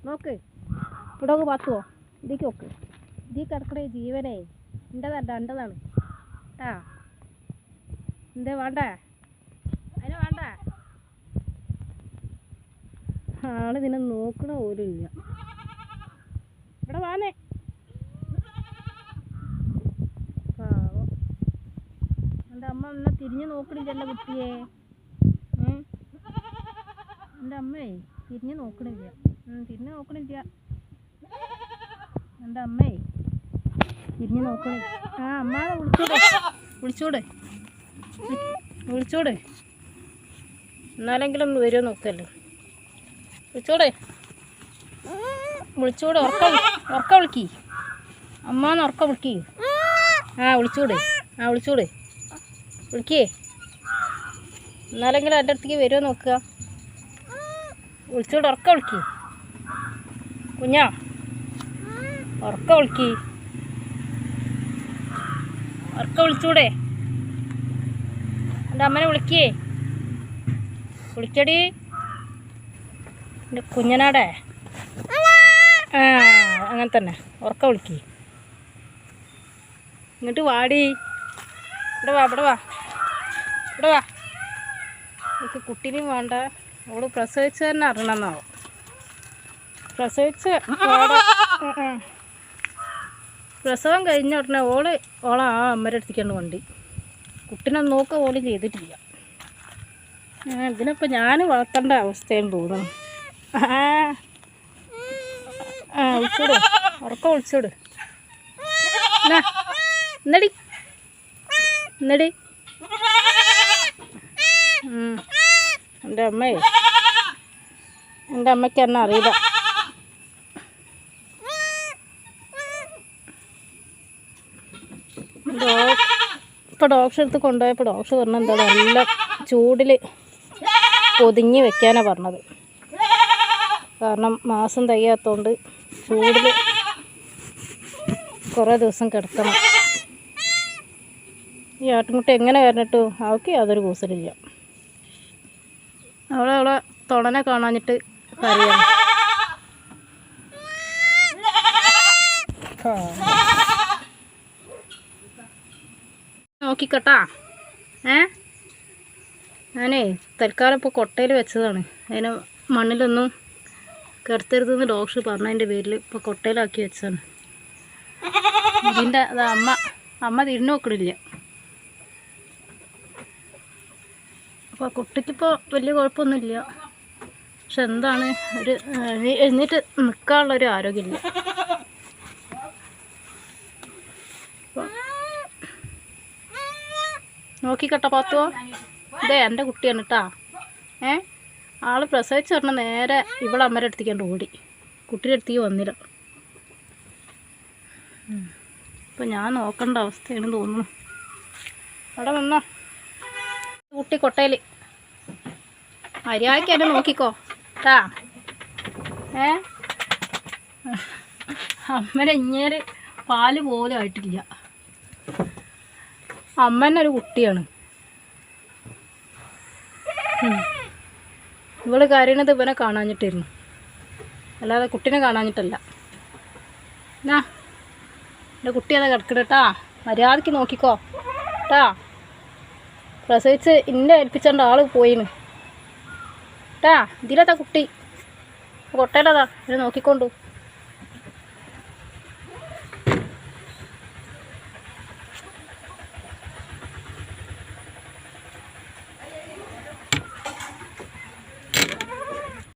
നോക്ക് ഇവിടെ ഒക്കെ പാത്തുവോ ഇതിക്ക് നോക്ക് ഇതിൽ കിടക്കണേ ജീവനേ എൻ്റെതാണ് ആ എന്തേ വേണ്ടേ അതിനെ വേണ്ട ആളിതിനെ നോക്കണ പോലും ഇല്ല ഇവിടെ വാന്നേ പാവം എൻ്റെ അമ്മ എന്നെ തിരിഞ്ഞ് നോക്കണില്ലല്ലോ കുട്ടിയെ എൻ്റെ അമ്മേ തിരിഞ്ഞ് നോക്കണില്ല തിരിഞ്ഞ് നോക്കണില്ല എൻ്റെ അമ്മേ തിരിഞ്ഞ് നോക്കണില്ല ആ അമ്മാതെ വിളിച്ചോടെ എന്നാലെങ്കിലും ഒന്ന് വരുമോ നോക്കല്ലോ വിളിച്ചോടെ ഉറക്ക വിളിക്കി അമ്മാന്ന് ഉറക്ക വിളിക്കി വിളിച്ചോടെ വിളിക്കേ എന്നാലെങ്കിലും എൻ്റെ അടുത്തേക്ക് വരുമോ നോക്കുക വിളിച്ചോടെ ഉറക്ക വിളിക്കി കുഞ്ഞാ ഉറക്ക വിളിക്കി ഉറക്ക വിളിച്ചൂടെ എൻ്റെ അമ്മനെ വിളിക്കടി എൻ്റെ കുഞ്ഞനാടെ ആ അങ്ങനെ തന്നെ ഉറക്ക വിളിക്കി ഇങ്ങോട്ട് വാടി ഇവിടെ വാ എനിക്ക് കുട്ടീനെയും വേണ്ട അവള് പ്രസവിച്ച് തന്നെ അറിയണമെന്നാവും പ്രസവം കഴിഞ്ഞ ഉടനെ ഓളെ ആ അമ്മയുടെ അടുത്തേക്കാണ് വണ്ടി കുട്ടീനെ നോക്കുക പോലും ചെയ്തിട്ടില്ല ഇതിനിപ്പോൾ ഞാൻ വളർത്തേണ്ട അവസ്ഥയെന്ന് തോന്നുന്നു വിളിച്ചോട് ഉറക്ക വിളിച്ചോട് എന്നടി എൻ്റെ അമ്മയ്ക്ക് എന്നെ അറിയില്ല ഇപ്പോൾ ഡോക്ടറെ അടുത്ത് കൊണ്ടുപോയപ്പോൾ ഡോക്ടർ പറഞ്ഞത് എന്താ നല്ല ചൂടിൽ പൊതിഞ്ഞ് വെക്കാനാണ് പറഞ്ഞത് കാരണം മാസം തികയാത്തതുകൊണ്ട് ചൂടിൽ കുറേ ദിവസം കിടക്കണം ഈ ആട്ടുംകുട്ടി എങ്ങനെ വരണിട്ടു അവൾക്ക് യാതൊരു കൂസലില്ല അവളെ തൊടനെ കാണാഞ്ഞിട്ട് കരയാണ് നോക്കിക്കട്ടാ ഞാനേ തൽക്കാലം ഇപ്പോൾ കൊട്ടയിൽ വെച്ചതാണ് അതിന് മണ്ണിലൊന്നും കിടത്തരുതെന്ന് ഡോക്ടർ പറഞ്ഞതിൻ്റെ പേരിൽ ഇപ്പോൾ കൊട്ടയിലാക്കി വെച്ചതാണ് ഇതിൻ്റെ അത് അമ്മ തിരിഞ്ഞു നോക്കണില്ല അപ്പോൾ കുട്ടിക്കിപ്പോൾ വലിയ കുഴപ്പമൊന്നുമില്ല പക്ഷെ എന്താണ് ഒരു എഴുന്നേറ്റ് നിൽക്കാനുള്ളൊരു ആരോഗ്യമില്ല നോക്കിക്കട്ടോ പാത്തുവോ ഇതേ എൻ്റെ കുട്ടിയാണ് കേട്ടാ ആൾ പ്രസവിച്ച് പറഞ്ഞ നേരെ ഇവിടെ അമ്മയുടെ അടുത്തേക്കാണ്ട് ഓടി കുട്ടിയുടെ അടുത്തേക്ക് വന്നില്ല ഇപ്പം ഞാൻ നോക്കേണ്ട അവസ്ഥയാണ് തോന്നുന്നു അവിടെ നിന്നോ കുട്ടി കൊട്ടയിൽ മര്യാദയ്ക്ക് എന്നെ നോക്കിക്കോ കേട്ടാ അമ്മനെ ഇങ്ങനെ പാല് പോലും ആയിട്ടില്ല അമ്മേനെ ഒരു കുട്ടിയാണ് ഇവള് കരയണത് ഇവനെ കാണാഞ്ഞിട്ടായിരുന്നു അല്ലാതെ കുട്ടീനെ കാണാഞ്ഞിട്ടല്ല എന്നാ എൻ്റെ കുട്ടി അതാ കിടക്കണ കേട്ടാ മര്യാദയ്ക്ക് നോക്കിക്കോ കേട്ടാ പ്രസവിച്ച് ഇന്നെ ഏൽപ്പിച്ചോണ്ട് ആൾ പോയിന് കേട്ടാ ഇതിലതാ കുട്ടി കൊട്ടയിലതാ ഇത് നോക്കിക്കൊണ്ടു